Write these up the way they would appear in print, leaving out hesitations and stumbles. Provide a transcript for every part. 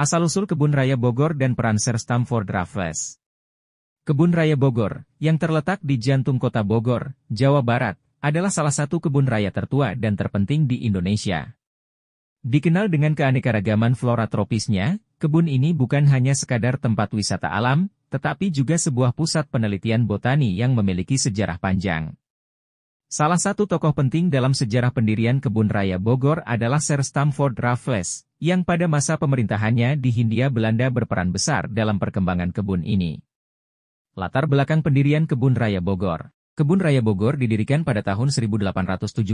Asal-usul Kebun Raya Bogor dan peran Sir Stamford Raffles. Kebun Raya Bogor, yang terletak di jantung kota Bogor, Jawa Barat, adalah salah satu kebun raya tertua dan terpenting di Indonesia. Dikenal dengan keanekaragaman flora tropisnya, kebun ini bukan hanya sekadar tempat wisata alam, tetapi juga sebuah pusat penelitian botani yang memiliki sejarah panjang. Salah satu tokoh penting dalam sejarah pendirian Kebun Raya Bogor adalah Sir Stamford Raffles, yang pada masa pemerintahannya di Hindia Belanda berperan besar dalam perkembangan kebun ini. Latar belakang pendirian Kebun Raya Bogor. Kebun Raya Bogor didirikan pada tahun 1817,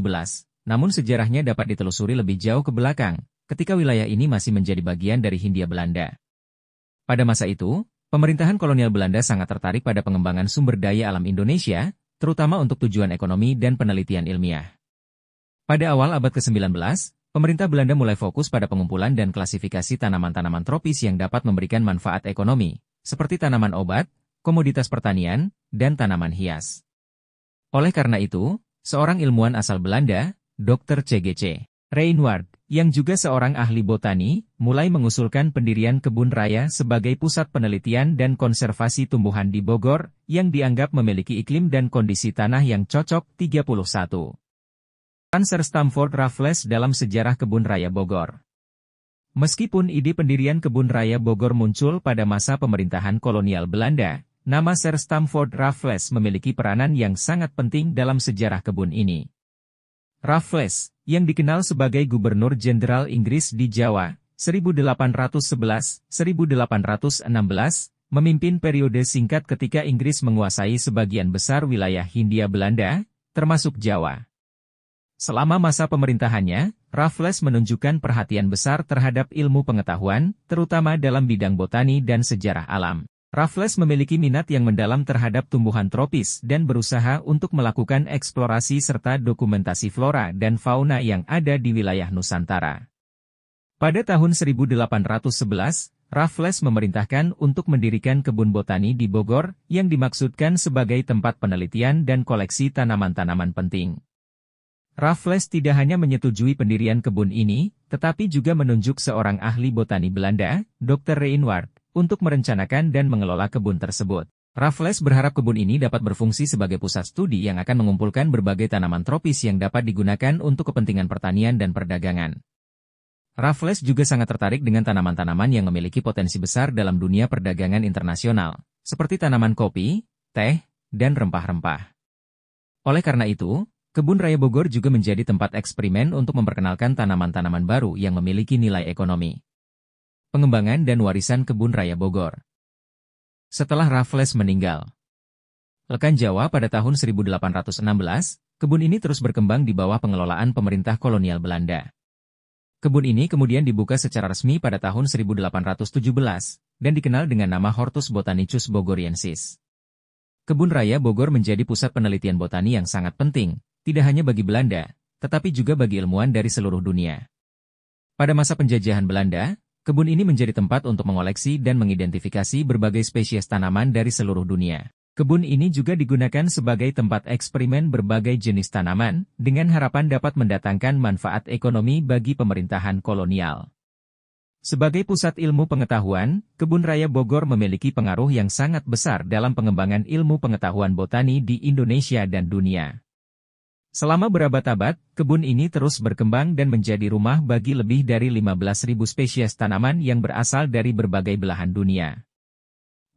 namun sejarahnya dapat ditelusuri lebih jauh ke belakang, ketika wilayah ini masih menjadi bagian dari Hindia Belanda. Pada masa itu, pemerintahan kolonial Belanda sangat tertarik pada pengembangan sumber daya alam Indonesia, terutama untuk tujuan ekonomi dan penelitian ilmiah. Pada awal abad ke-19, pemerintah Belanda mulai fokus pada pengumpulan dan klasifikasi tanaman-tanaman tropis yang dapat memberikan manfaat ekonomi, seperti tanaman obat, komoditas pertanian, dan tanaman hias. Oleh karena itu, seorang ilmuwan asal Belanda, Dr. C.G.C. Reinward, yang juga seorang ahli botani, mulai mengusulkan pendirian kebun raya sebagai pusat penelitian dan konservasi tumbuhan di Bogor, yang dianggap memiliki iklim dan kondisi tanah yang cocok. 31. Peran Sir Stamford Raffles dalam sejarah Kebun Raya Bogor. Meskipun ide pendirian Kebun Raya Bogor muncul pada masa pemerintahan kolonial Belanda, nama Sir Stamford Raffles memiliki peranan yang sangat penting dalam sejarah kebun ini. Raffles, yang dikenal sebagai Gubernur Jenderal Inggris di Jawa, 1811-1816, memimpin periode singkat ketika Inggris menguasai sebagian besar wilayah Hindia Belanda, termasuk Jawa. Selama masa pemerintahannya, Raffles menunjukkan perhatian besar terhadap ilmu pengetahuan, terutama dalam bidang botani dan sejarah alam. Raffles memiliki minat yang mendalam terhadap tumbuhan tropis dan berusaha untuk melakukan eksplorasi serta dokumentasi flora dan fauna yang ada di wilayah Nusantara. Pada tahun 1811, Raffles memerintahkan untuk mendirikan kebun botani di Bogor, yang dimaksudkan sebagai tempat penelitian dan koleksi tanaman-tanaman penting. Raffles tidak hanya menyetujui pendirian kebun ini, tetapi juga menunjuk seorang ahli botani Belanda, Dr. Reinward, untuk merencanakan dan mengelola kebun tersebut. Raffles berharap kebun ini dapat berfungsi sebagai pusat studi yang akan mengumpulkan berbagai tanaman tropis yang dapat digunakan untuk kepentingan pertanian dan perdagangan. Raffles juga sangat tertarik dengan tanaman-tanaman yang memiliki potensi besar dalam dunia perdagangan internasional, seperti tanaman kopi, teh, dan rempah-rempah. Oleh karena itu, Kebun Raya Bogor juga menjadi tempat eksperimen untuk memperkenalkan tanaman-tanaman baru yang memiliki nilai ekonomi. Pengembangan dan warisan Kebun Raya Bogor. Setelah Raffles meninggal, Lekan Jawa pada tahun 1816, kebun ini terus berkembang di bawah pengelolaan pemerintah kolonial Belanda. Kebun ini kemudian dibuka secara resmi pada tahun 1817, dan dikenal dengan nama Hortus Botanicus Bogoriensis. Kebun Raya Bogor menjadi pusat penelitian botani yang sangat penting, tidak hanya bagi Belanda, tetapi juga bagi ilmuwan dari seluruh dunia. Pada masa penjajahan Belanda, kebun ini menjadi tempat untuk mengoleksi dan mengidentifikasi berbagai spesies tanaman dari seluruh dunia. Kebun ini juga digunakan sebagai tempat eksperimen berbagai jenis tanaman, dengan harapan dapat mendatangkan manfaat ekonomi bagi pemerintahan kolonial. Sebagai pusat ilmu pengetahuan, Kebun Raya Bogor memiliki pengaruh yang sangat besar dalam pengembangan ilmu pengetahuan botani di Indonesia dan dunia. Selama berabad-abad, kebun ini terus berkembang dan menjadi rumah bagi lebih dari 15.000 spesies tanaman yang berasal dari berbagai belahan dunia.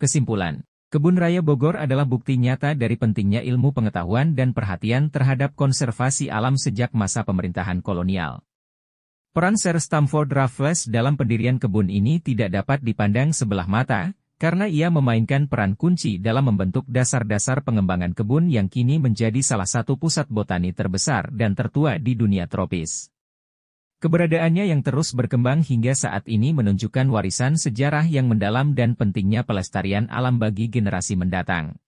Kesimpulan, Kebun Raya Bogor adalah bukti nyata dari pentingnya ilmu pengetahuan dan perhatian terhadap konservasi alam sejak masa pemerintahan kolonial. Peran Sir Stamford Raffles dalam pendirian kebun ini tidak dapat dipandang sebelah mata, karena ia memainkan peran kunci dalam membentuk dasar-dasar pengembangan kebun yang kini menjadi salah satu pusat botani terbesar dan tertua di dunia tropis. Keberadaannya yang terus berkembang hingga saat ini menunjukkan warisan sejarah yang mendalam dan pentingnya pelestarian alam bagi generasi mendatang.